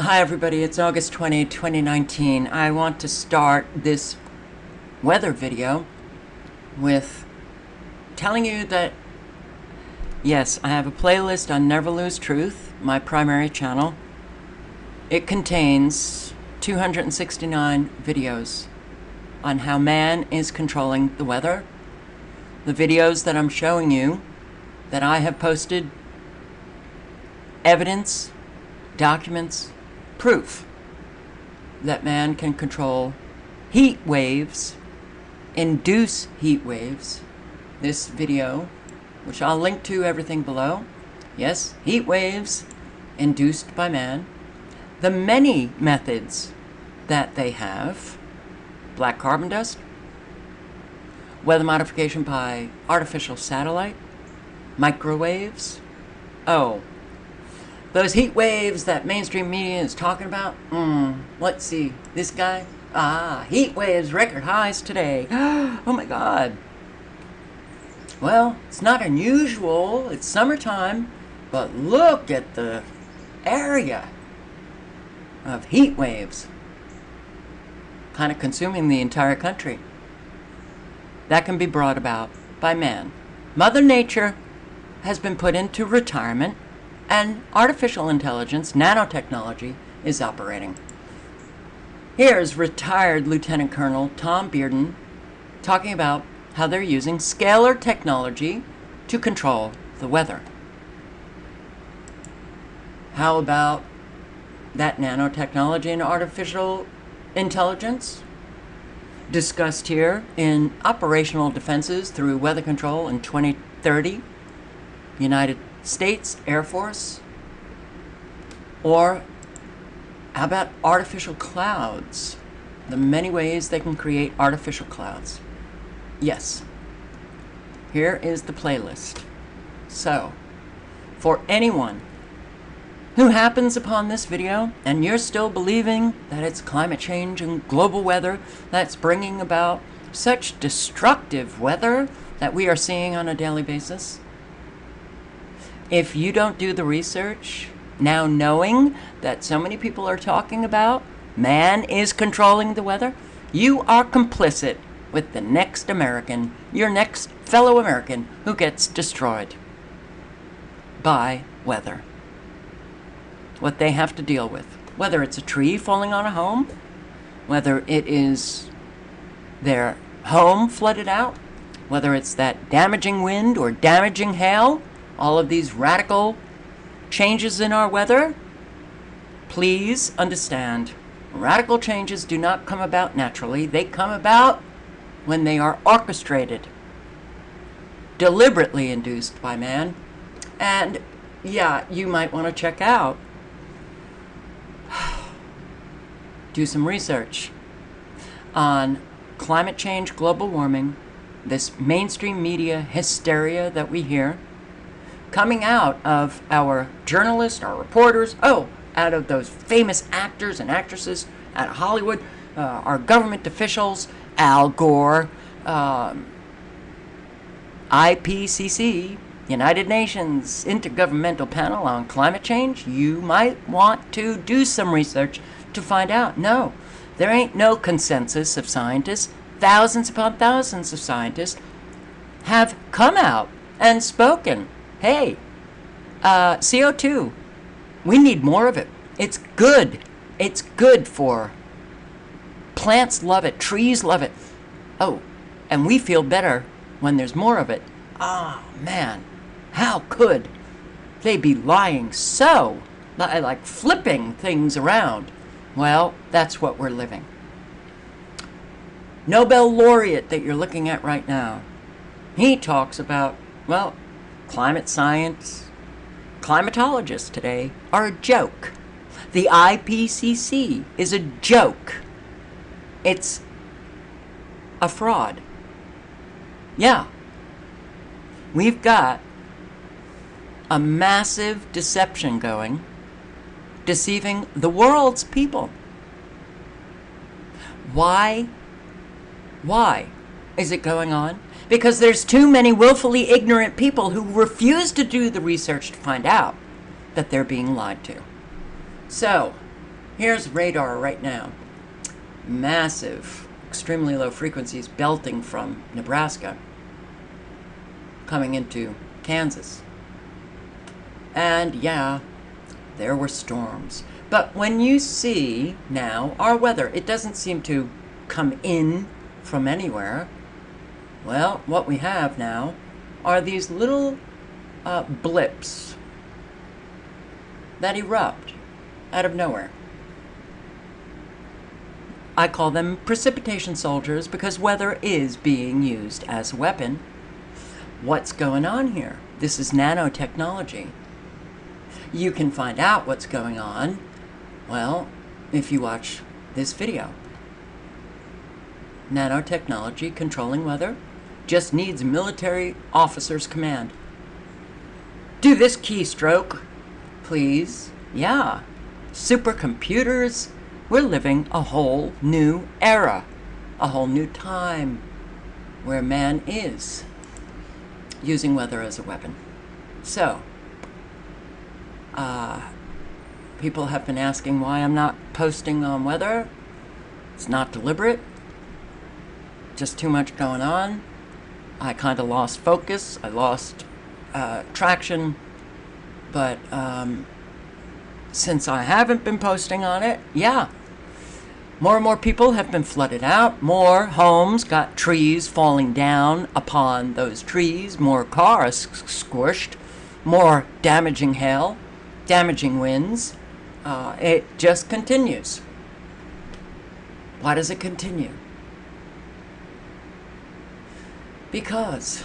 Hi everybody, it's August 20, 2019. I want to start this weather video with telling you that, yes, I have a playlist on Never Lose Truth, my primary channel. It contains 269 videos on how man is controlling the weather. The videos that I'm showing you, that I have posted evidence, documents, proof that man can control heat waves, induce heat waves. This video, which I'll link to everything below, yes, heat waves induced by man, the many methods that they have, black carbon dust, weather modification by artificial satellite, microwaves, those heat waves that mainstream media is talking about. Let's see. This guy. Heat waves, record highs today. Oh my God. Well, it's not unusual. It's summertime. But look at the area of heat waves. Kind of consuming the entire country. That can be brought about by man. Mother Nature has been put into retirement. And artificial intelligence, nanotechnology, is operating. Here's retired Lieutenant Colonel Tom Bearden talking about how they're using Scalar Technology to control the weather. How about that nanotechnology and artificial intelligence discussed here in Operational Defenses Through Weather Control in 2030, United States Air Force? Or how about artificial clouds? The many ways they can create artificial clouds. Yes. Here is the playlist. So, for anyone who happens upon this video and you're still believing that it's climate change and global weather that's bringing about such destructive weather that we are seeing on a daily basis, if you don't do the research, now knowing that so many people are talking about man is controlling the weather, you are complicit with the next American, your next fellow American, who gets destroyed by weather. What they have to deal with. Whether it's a tree falling on a home, whether it is their home flooded out, whether it's that damaging wind or damaging hail, all of these radical changes in our weather, please understand, radical changes do not come about naturally. They come about when they are orchestrated, deliberately induced by man. And yeah, you might want to check out, do some research on climate change, global warming, this mainstream media hysteria that we hear, coming out of our journalists, our reporters, out of those famous actors and actresses out of Hollywood, our government officials, Al Gore, IPCC, United Nations Intergovernmental Panel on Climate Change. You might want to do some research to find out. No, there ain't no consensus of scientists. Thousands upon thousands of scientists have come out and spoken. Hey, CO2, we need more of it. It's good. It's good for plants, love it. Trees love it. Oh, and we feel better when there's more of it. Man, how could they be lying so? Like flipping things around. Well, that's what we're living. Nobel laureate that you're looking at right now, he talks about, well, climate science, climatologists today are a joke. The IPCC is a joke. It's a fraud. Yeah. We've got a massive deception going, deceiving the world's people. Why? Why is it going on? Because there's too many willfully ignorant people who refuse to do the research to find out that they're being lied to. So, Here's radar right now. Massive, extremely low frequencies belting from Nebraska, coming into Kansas. And yeah, there were storms. But when you see now our weather, it doesn't seem to come in from anywhere. Well, what we have now are these little blips that erupt out of nowhere. I call them precipitation soldiers because weather is being used as a weapon. What's going on here? This is nanotechnology. You can find out what's going on, well, if you watch this video. Nanotechnology controlling weather just needs military officer's command. Do this keystroke, please. Yeah, supercomputers. We're living a whole new era, a whole new time where man is using weather as a weapon. So, people have been asking why I'm not posting on weather. It's not deliberate, just too much going on. I kind of lost focus, I lost traction, but since I haven't been posting on it, yeah, more and more people have been flooded out. More homes got trees falling down upon those trees. More cars squished. More damaging hail, damaging winds. It just continues. Why does it continue? Because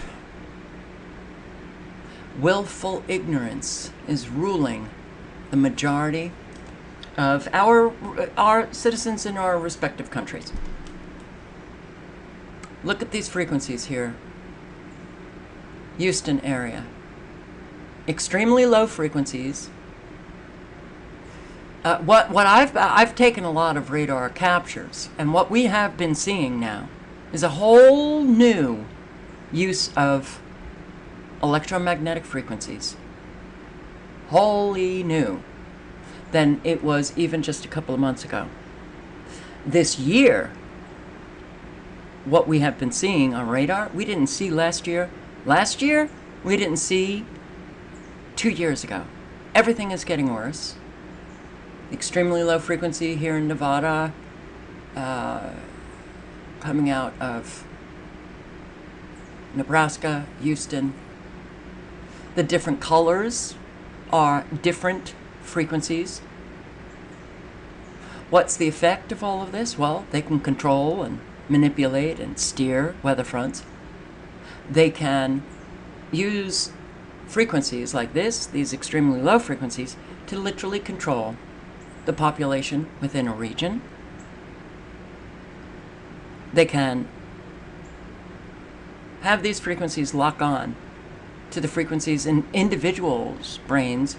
willful ignorance is ruling the majority of our citizens in our respective countries. Look at these frequencies here. Houston area. Extremely low frequencies. I've taken a lot of radar captures, and what we have been seeing now is a whole new use of electromagnetic frequencies. Wholly new than it was even just a couple of months ago. This year, what we have been seeing on radar, we didn't see last year. Last year, we didn't see 2 years ago. Everything is getting worse. Extremely low frequency here in Nevada, coming out of Nebraska, Houston. The different colors are different frequencies. What's the effect of all of this? Well, they can control and manipulate and steer weather fronts. They can use frequencies like this, these extremely low frequencies, to literally control the population within a region. They can have these frequencies lock on to the frequencies in individuals' brains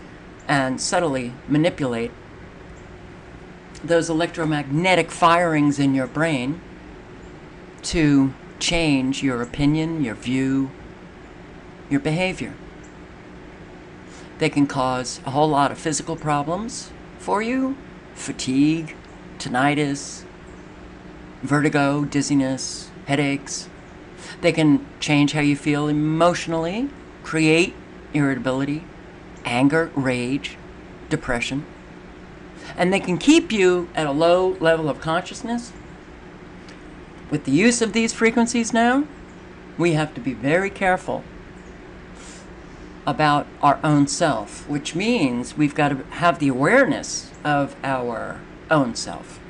and subtly manipulate those electromagnetic firings in your brain to change your opinion, your view, your behavior. They can cause a whole lot of physical problems for you: fatigue, tinnitus, vertigo, dizziness, headaches. They can change how you feel emotionally, create irritability, anger, rage, depression. And they can keep you at a low level of consciousness. With the use of these frequencies now, we have to be very careful about our own self, which means we've got to have the awareness of our own self.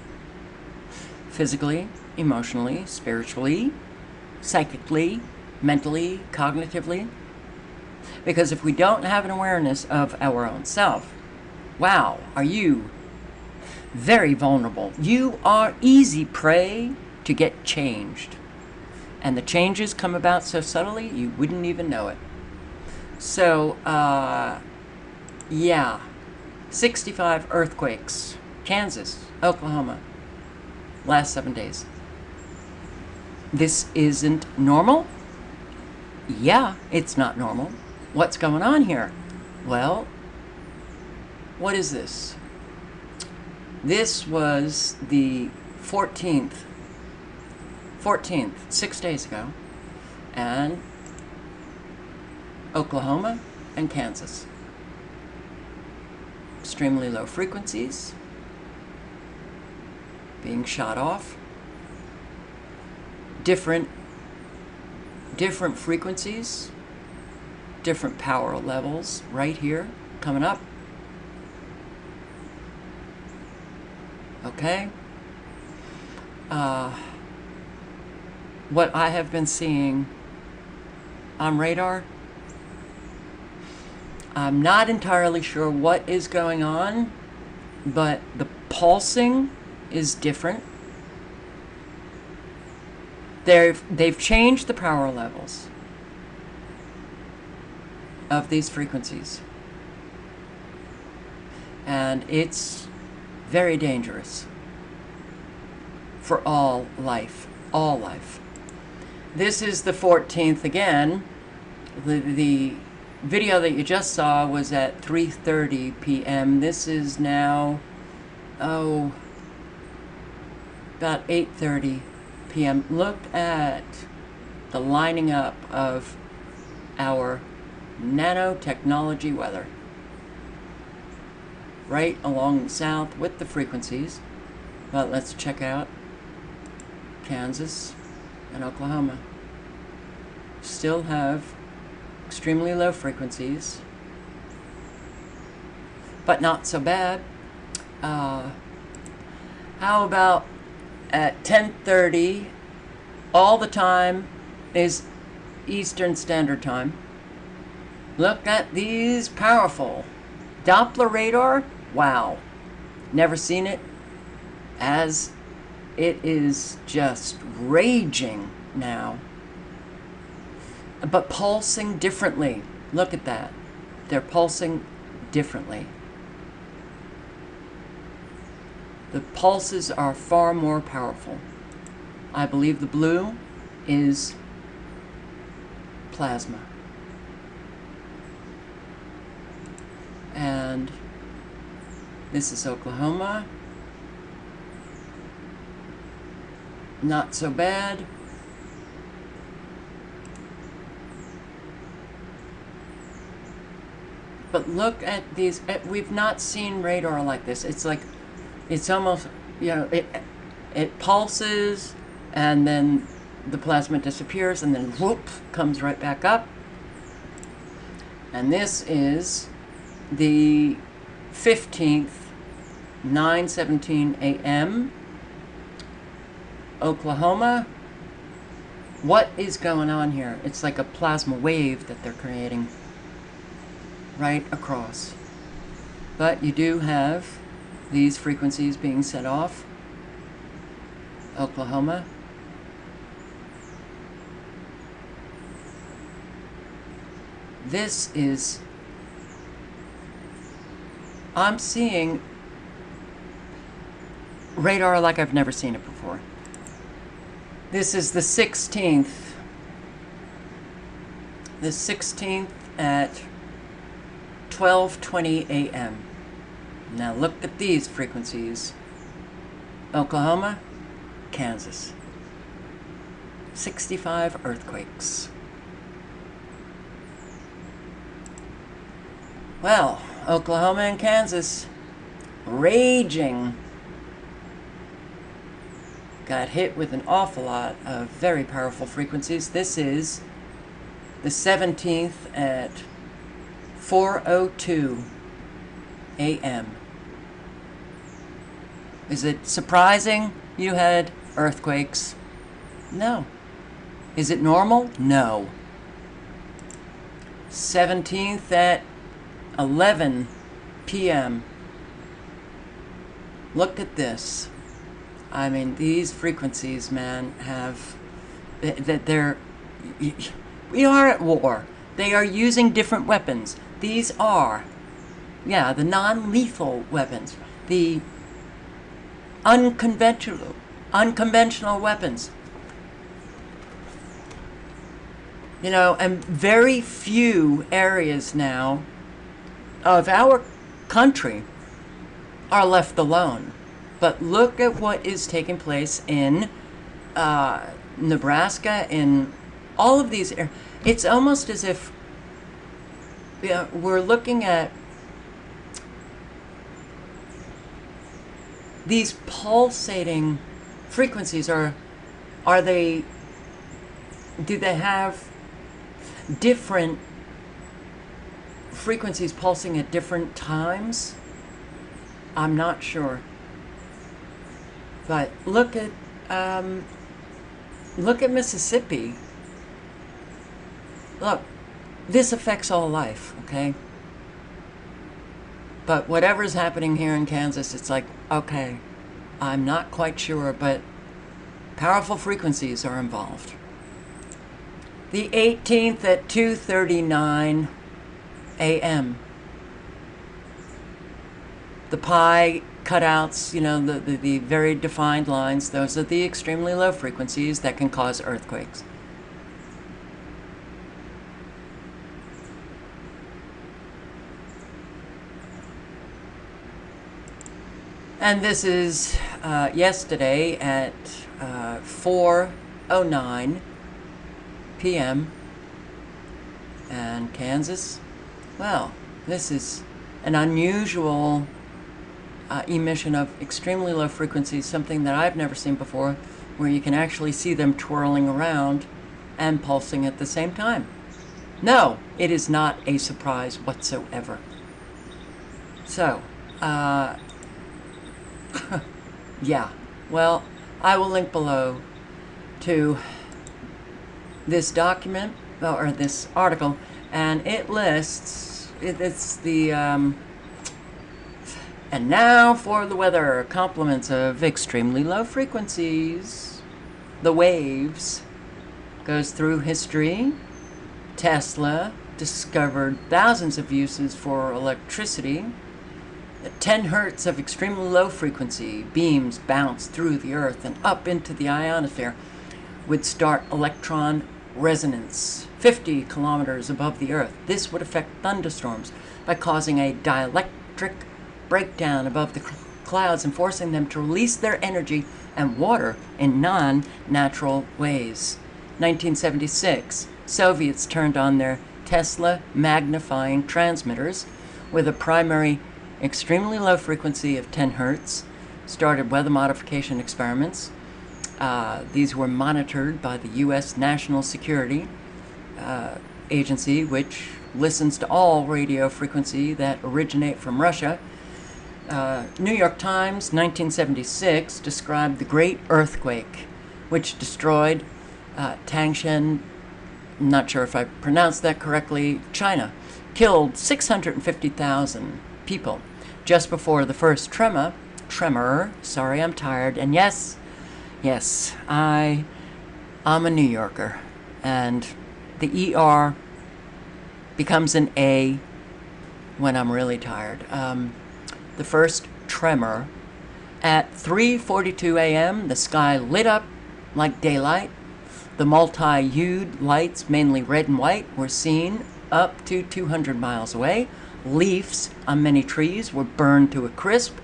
Physically, emotionally, spiritually, psychically, mentally, cognitively. Because if we don't have an awareness of our own self, wow, are you very vulnerable. You are easy prey to get changed. And the changes come about so subtly, you wouldn't even know it. So, yeah, 65 earthquakes. Kansas, Oklahoma, last 7 days. This isn't normal? Yeah, it's not normal. What's going on here? Well, what is this? This was the 14th, 6 days ago, and Oklahoma and Kansas. Extremely low frequencies being shot off. Different frequencies, different power levels right here coming up. Okay. What I have been seeing on radar, I'm not entirely sure what is going on, but the pulsing is different. They've changed the power levels of these frequencies, and it's very dangerous for all life. This is the 14th again. The video that you just saw was at 3:30 p.m. This is now, about 8:30 p.m. Look at the lining up of our nanotechnology weather. Right along the south with the frequencies. But let's check out Kansas and Oklahoma. Still have extremely low frequencies, but not so bad. How about at 10:30, all the time is Eastern Standard Time. Look at these powerful Doppler radar. Wow, never seen it, as it is just raging now, but pulsing differently. Look at that. They're pulsing differently. The pulses are far more powerful. I believe the blue is plasma. And this is Oklahoma. Not so bad. But look at these. We've not seen radar like this. It's like, it's almost, it pulses, and then the plasma disappears, and then whoop, comes right back up. And this is the 15th, 9:17 a.m. Oklahoma. What is going on here? It's like a plasma wave that they're creating right across. But you do have these frequencies being set off. Oklahoma. This is, I'm seeing radar like I've never seen it before. This is the 16th. The 16th at 12:20 a.m. Now look at these frequencies. Oklahoma, Kansas. 65 earthquakes. Well, Oklahoma and Kansas, raging. Got hit with an awful lot of very powerful frequencies. This is the 17th at 4:02 a.m. Is it surprising you had earthquakes? No. Is it normal? No. 17th at 11 p.m. Look at this. I mean, these frequencies, man, have, we are at war. They are using different weapons. These are, the non-lethal weapons, the unconventional weapons. And very few areas now of our country are left alone. But look at what is taking place in Nebraska, in all of these areas. It's almost as if we're looking at these pulsating frequencies. Are they, do they have different frequencies pulsing at different times? I'm not sure. But look at Mississippi. Look, this affects all life, okay? But whatever's happening here in Kansas, it's like, okay, I'm not quite sure, but powerful frequencies are involved. The 18th at 2:39 a.m. The pi cutouts, you know, the very defined lines, those are the extremely low frequencies that can cause earthquakes. And this is yesterday at 4:09 p.m. and Kansas. Well, this is an unusual emission of extremely low frequencies, something that I've never seen before, where you can actually see them twirling around and pulsing at the same time. No, it is not a surprise whatsoever. So, yeah, well, I will link below to this document, or this article, and it lists, it's the, and now for the weather, complements of extremely low frequencies. The waves goes through history. Tesla discovered thousands of uses for electricity. 10 hertz of extremely low frequency beams bounce through the Earth and up into the ionosphere would start electron resonance 50 kilometers above the Earth. This would affect thunderstorms by causing a dielectric breakdown above the clouds and forcing them to release their energy and water in non-natural ways. 1976, Soviets turned on their Tesla magnifying transmitters with a primary extremely low frequency of 10 hertz, started weather modification experiments. These were monitored by the U.S. National Security Agency, which listens to all radio frequency that originate from Russia. New York Times, 1976, described the Great Earthquake, which destroyed Tangshan, I'm not sure if I pronounced that correctly, China, killed 650,000 people. Just before the first tremor, sorry, I'm tired, and yes, I'm a New Yorker, and the ER becomes an A when I'm really tired. The first tremor, at 3:42 a.m., the sky lit up like daylight. The multi-hued lights, mainly red and white, were seen up to 200 miles away. Leaves on many trees were burned to a crisp.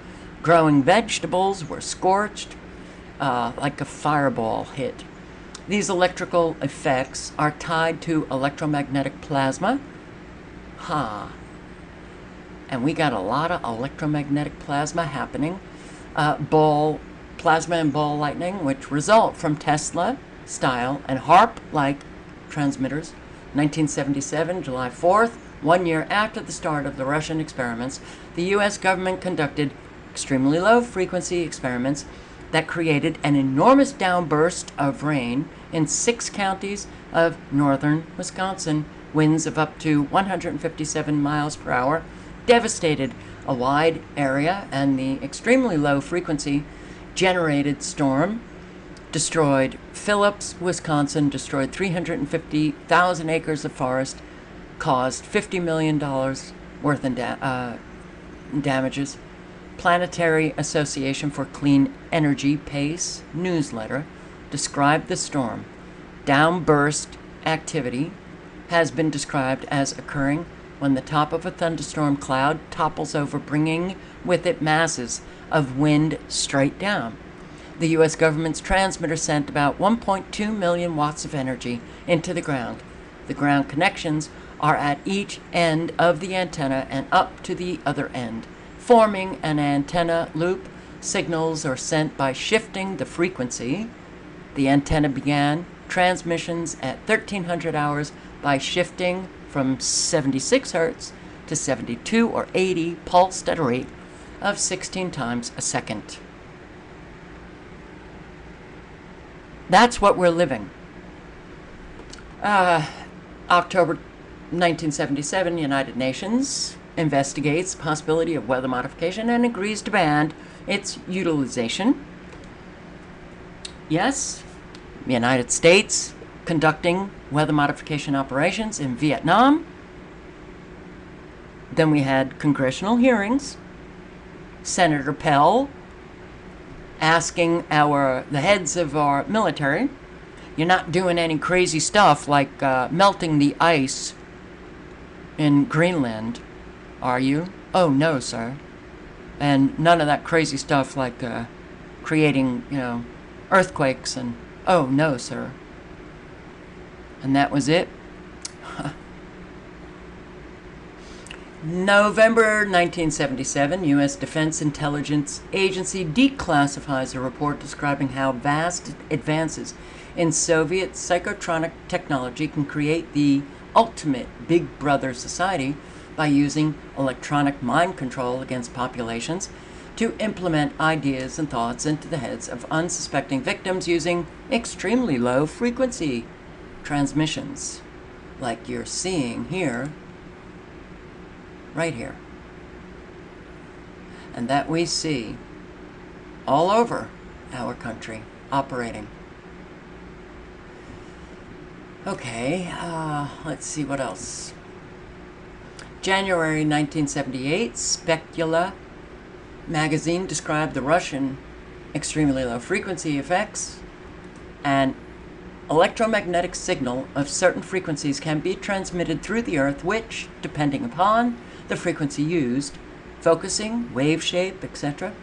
Growing vegetables were scorched like a fireball hit. These electrical effects are tied to electromagnetic plasma. And we got a lot of electromagnetic plasma happening. Plasma and ball lightning, which result from Tesla-style and HAARP-like transmitters. 1977, July 4th, 1 year after the start of the Russian experiments, the U.S. government conducted extremely low frequency experiments that created an enormous downburst of rain in 6 counties of northern Wisconsin. Winds of up to 157 miles per hour devastated a wide area, and the extremely low frequency generated storm destroyed Phillips, Wisconsin, destroyed 350,000 acres of forest, caused $50 million worth in damages. Planetary Association for Clean Energy, PACE, newsletter described the storm. Downburst activity has been described as occurring when the top of a thunderstorm cloud topples over, bringing with it masses of wind straight down. The U.S. government's transmitter sent about 1.2 million watts of energy into the ground. The ground connections are at each end of the antenna and up to the other end. Forming an antenna loop, signals are sent by shifting the frequency. The antenna began transmissions at 1300 hours by shifting from 76 hertz to 72 or 80, pulsed at a rate of 16 times a second. That's what we're living. October 1977, United Nations investigates the possibility of weather modification and agrees to ban its utilization. Yes, the United States conducting weather modification operations in Vietnam. Then we had congressional hearings. Senator Pell asking the heads of our military, you're not doing any crazy stuff like melting the ice in Greenland, are you? Oh, no, sir. And none of that crazy stuff like creating, earthquakes and, oh, no, sir. And that was it. November 1977, U.S. Defense Intelligence Agency declassifies a report describing how vast advances in Soviet psychotronic technology can create the ultimate Big Brother society by using electronic mind control against populations to implement ideas and thoughts into the heads of unsuspecting victims using extremely low frequency transmissions, like you're seeing here. Right here. And that we see all over our country operating. Okay, let's see what else. January 1978, Specula magazine described the Russian extremely low frequency effects. An electromagnetic signal of certain frequencies can be transmitted through the Earth, which, depending upon the frequency used, focusing, wave shape, etc.,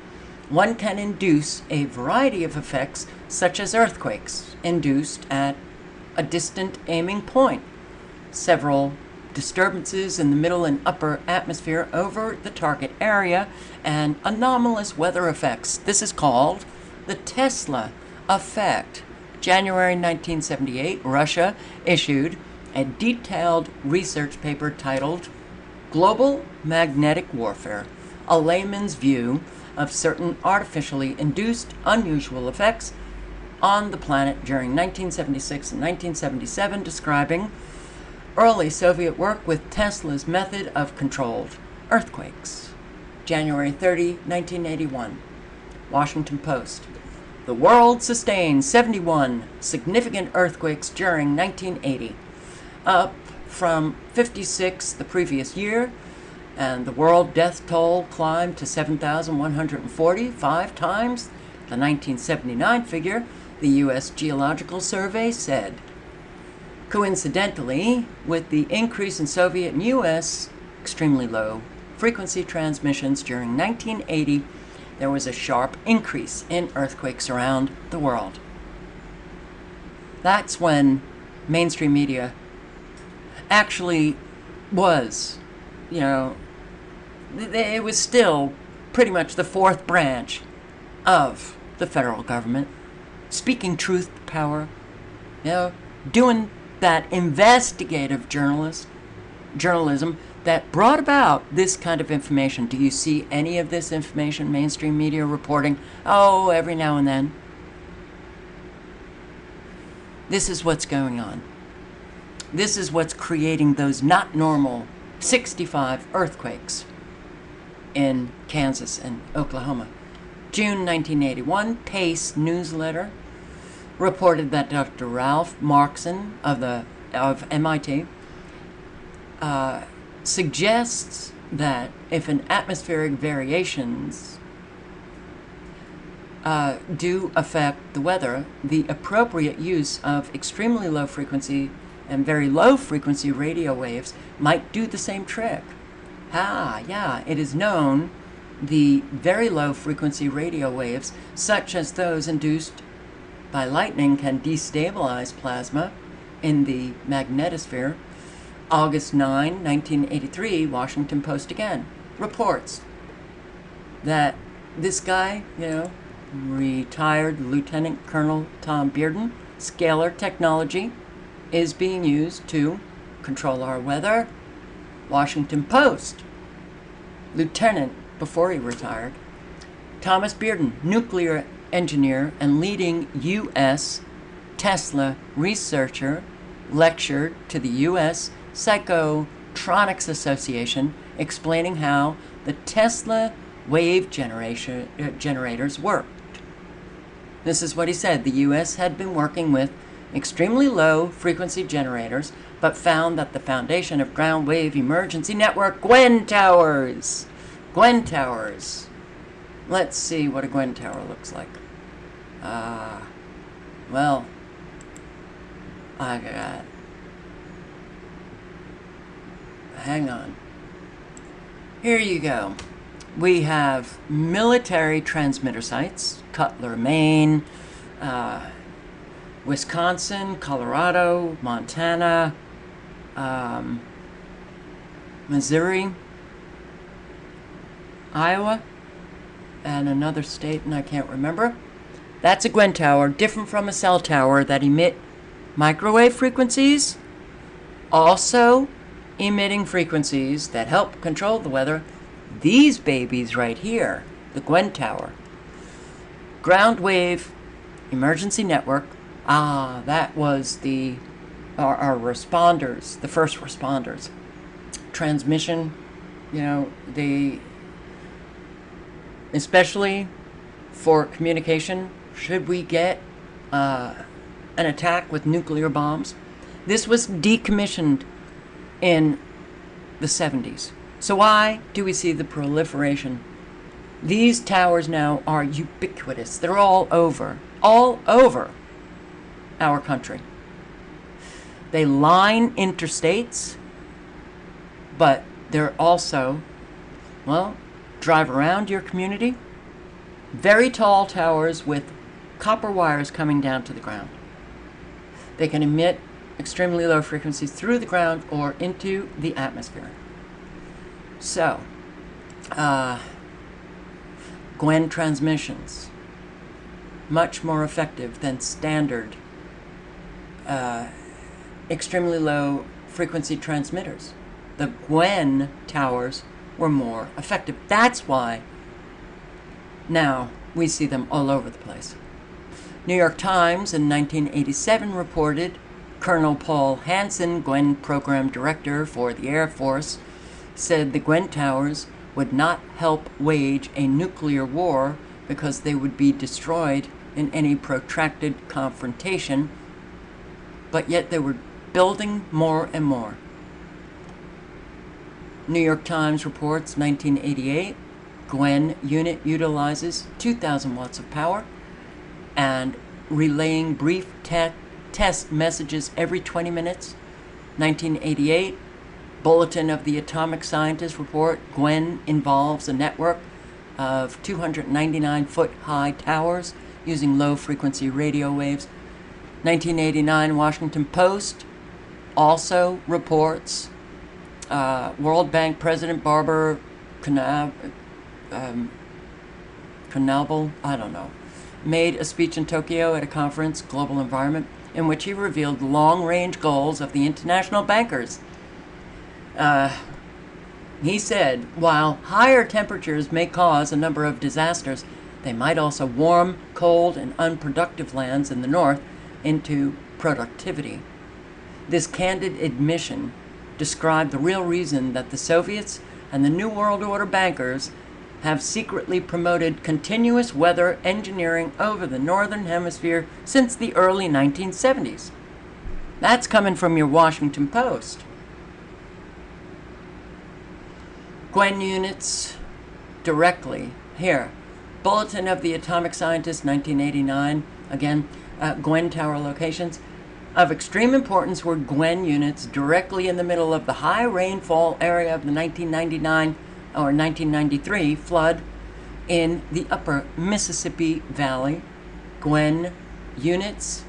one can induce a variety of effects such as earthquakes induced at a distant aiming point, several disturbances in the middle and upper atmosphere over the target area, and anomalous weather effects. This is called the Tesla effect. January 1978, Russia issued a detailed research paper titled Global Magnetic Warfare, a layman's view of certain artificially induced unusual effects on the planet during 1976 and 1977, describing early Soviet work with Tesla's method of controlled earthquakes. January 30, 1981, Washington Post. The world sustained 71 significant earthquakes during 1980, up from 56 the previous year, and the world death toll climbed to 7,140, 5 times the 1979 figure, the U.S. Geological Survey said. Coincidentally, with the increase in Soviet and U.S. extremely low frequency transmissions during 1980, there was a sharp increase in earthquakes around the world. That's when mainstream media actually was, it was still pretty much the fourth branch of the federal government, speaking truth to power, doing that investigative journalism that brought about this kind of information. Do you see any of this information mainstream media reporting? Oh, every now and then. This is what's going on. This is what's creating those not normal 65 earthquakes in Kansas and Oklahoma. June 1981, Pace newsletter reported that Dr. Ralph Markson of MIT suggests that if an atmospheric variations do affect the weather, the appropriate use of extremely low frequency and very low frequency radio waves might do the same trick. Yeah, it is known the very low frequency radio waves, such as those induced by lightning, can destabilize plasma in the magnetosphere. August 9, 1983, Washington Post again reports that this guy, retired Lieutenant Colonel Tom Bearden, Scalar Technology, is being used to control our weather. Washington Post, Lieutenant, before he retired, Thomas Bearden, nuclear engineer and leading U.S. Tesla researcher, lectured to the U.S. Psychotronics Association, explaining how the Tesla wave generators worked. This is what he said. The U.S. had been working with extremely low frequency generators, but found that the foundation of ground wave emergency network, Gwen towers. Gwen towers. Let's see what a Gwen tower looks like. Well, I got... Hang on. Here you go. We have military transmitter sites, Cutler, Maine, Wisconsin, Colorado, Montana, Missouri, Iowa, and another state, and I can't remember. That's a Gwen tower, different from a cell tower that emit microwave frequencies, also emitting frequencies that help control the weather. These babies right here, the Gwen tower, ground wave emergency network. That was our responders, the first responders. Transmission, especially for communication, should we get an attack with nuclear bombs. This was decommissioned in the 70s. So why do we see the proliferation? These towers now are ubiquitous. They're all over our country. They line interstates, but they're also, drive around your community. Very tall towers with copper wires coming down to the ground. They can emit extremely low frequencies through the ground or into the atmosphere. So, Gwen transmissions, much more effective than standard extremely low frequency transmitters. The Gwen towers were more effective. That's why now we see them all over the place. New York Times in 1987 reported Colonel Paul Hansen, Gwen Program Director for the Air Force, said the Gwen towers would not help wage a nuclear war because they would be destroyed in any protracted confrontation, but yet they were building more and more. New York Times reports 1988, Gwen unit utilizes 2,000 watts of power and relaying brief test messages every 20 minutes. 1988, Bulletin of the Atomic Scientists report, Gwen involves a network of 299-foot-high towers using low-frequency radio waves. 1989, Washington Post also reports World Bank President Barbara Knabel, made a speech in Tokyo at a conference, Global Environment, in which he revealed long-range goals of the international bankers. He said, while higher temperatures may cause a number of disasters, they might also warm, cold, and unproductive lands in the north into productivity. This candid admission described the real reason that the Soviets and the New World Order bankers have secretly promoted continuous weather engineering over the Northern Hemisphere since the early 1970s. That's coming from your Washington Post. Gwen units directly here. Bulletin of the Atomic Scientists, 1989. Again, Gwen tower locations. Of extreme importance were Gwen units directly in the middle of the high rainfall area of the 1999 or 1993 flood in the upper Mississippi Valley, Gwen units,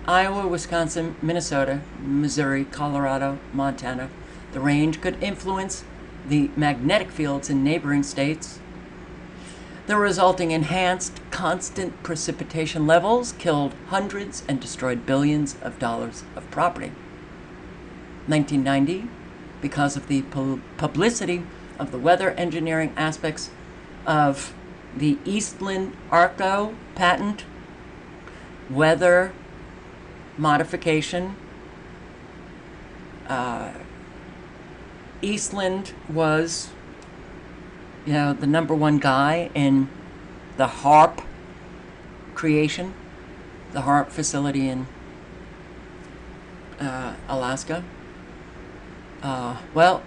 Iowa, Wisconsin, Minnesota, Missouri, Colorado, Montana. The range could influence the magnetic fields in neighboring states. The resulting enhanced constant precipitation levels killed hundreds and destroyed billions of dollars of property. 1990, because of the publicity of the weather engineering aspects of the Eastland ARCO patent, weather modification, Eastland was, the #1 guy in the HAARP creation, the HAARP facility in Alaska. Well,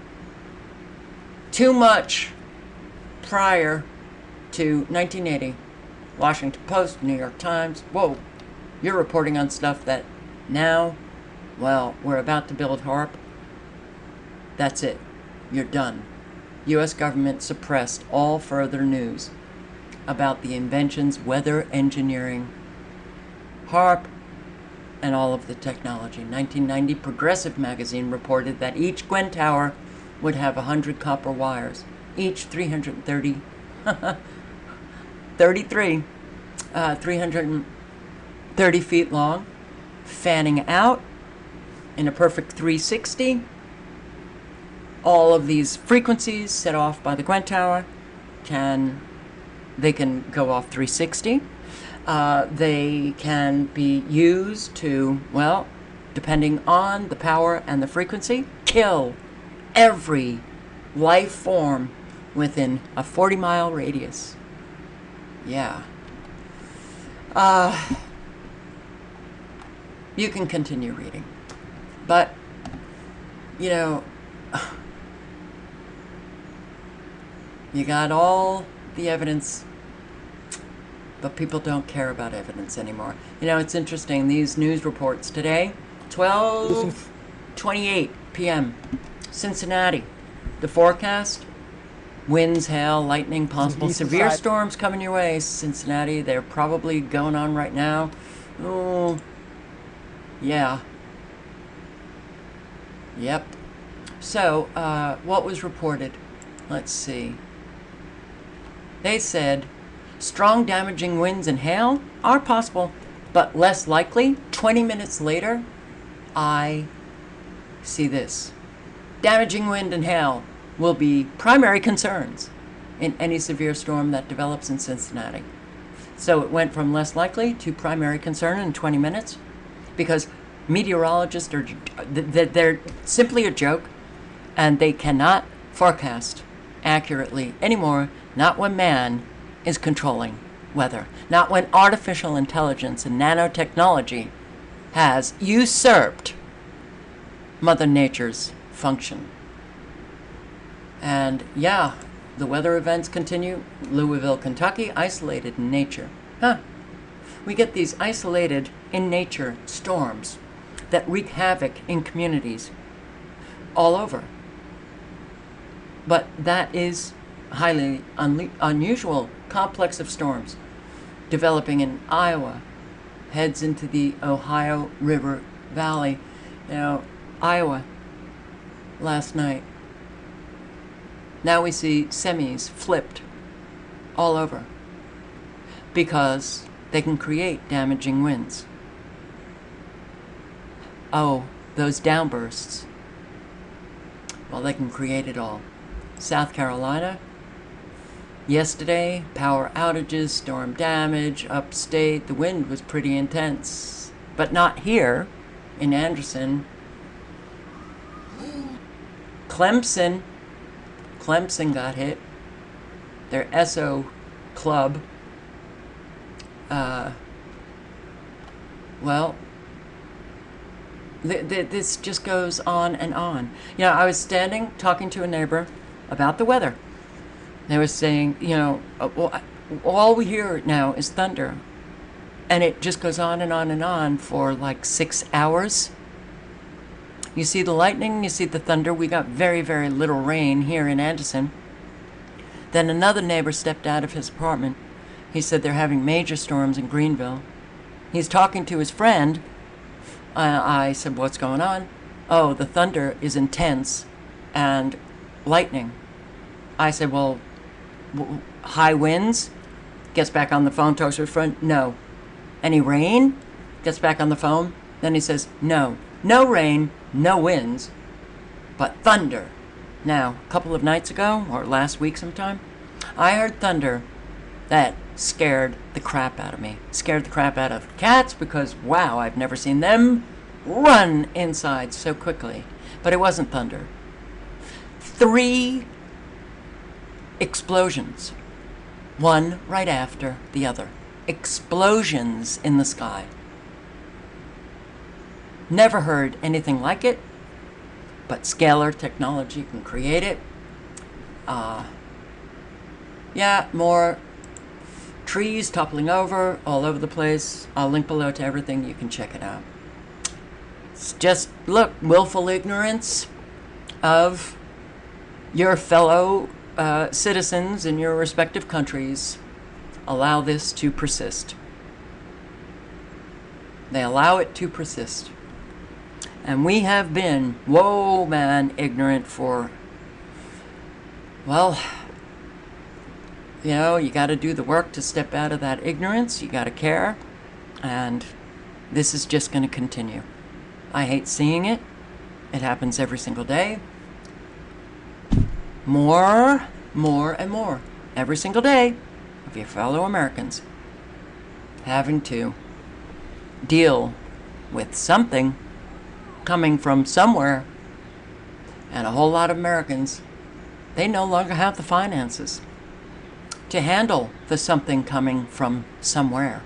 too much prior to 1980. Washington Post, New York Times. Whoa, you're reporting on stuff that now, well, we're about to build HAARP. That's it. You're done. U.S. government suppressed all further news about the inventions, weather engineering, HAARP, and all of the technology. 1990, Progressive magazine reported that each Gwen tower would have 100 copper wires, each 330 feet long, fanning out in a perfect 360. All of these frequencies set off by the Gwen tower can go off 360. They can be used to, well, depending on the power and the frequency, kill every life form within a 40-mile radius. Yeah. You can continue reading. But, you got all the evidence, but people don't care about evidence anymore. It's interesting, these news reports today, 12:28 p.m., Cincinnati. The forecast, winds, hail, lightning, possible severe storms coming your way. Cincinnati, they're probably going on right now. Oh, yeah. Yep. So, what was reported? Let's see. They said, strong damaging winds and hail are possible, but less likely. 20 minutes later, I see this. Damaging wind and hail will be primary concerns in any severe storm that develops in Cincinnati. So it went from less likely to primary concern in 20 minutes because meteorologists they're simply a joke, and they cannot forecast accurately anymore, not when man is controlling weather, not when artificial intelligence and nanotechnology has usurped Mother Nature's function. And yeah, the weather events continue. Louisville, Kentucky, isolated in nature. We get these isolated in nature storms that wreak havoc in communities all over. But that is highly unusual complex of storms developing in Iowa, heads into the Ohio River Valley. Iowa last night. Now we see semis flipped all over because they can create damaging winds. Oh, those downbursts. Well, they can create it all. South Carolina, yesterday, power outages, storm damage, upstate. The wind was pretty intense, but not here in Anderson. Clemson got hit. Their SO club. Well, this just goes on and on. I was standing talking to a neighbor about the weather. They were saying, all we hear now is thunder. And it just goes on and on and on for like 6 hours. You see the lightning, you see the thunder. We got very, very little rain here in Anderson. Then another neighbor stepped out of his apartment. He said they're having major storms in Greenville. He's talking to his friend. I said, what's going on? Oh, the thunder is intense and lightning. I said, well, high winds? Gets back on the phone, talks to his friend. No. Any rain? Gets back on the phone. Then he says, no. No rain, no winds, but thunder. Now, a couple of nights ago, or last week sometime, I heard thunder that scared the crap out of me. Scared the crap out of cats because, wow, I've never seen them run inside so quickly. But it wasn't thunder. 3 explosions, one right after the other. Explosions in the sky. Never heard anything like it, but Scalar Technology can create it. Yeah, more trees toppling over all over the place. I'll link below to everything. You can check it out. It's just, look, willful ignorance of your fellow citizens in your respective countries allow this to persist. They allow it to persist. And we have been, whoa man, ignorant for, well, you know, you got to do the work to step out of that ignorance. You got to care. And this is just going to continue. I hate seeing it. It happens every single day. More and more. Every single day of your fellow Americans having to deal with something coming from somewhere. And a whole lot of Americans, they no longer have the finances to handle the something coming from somewhere.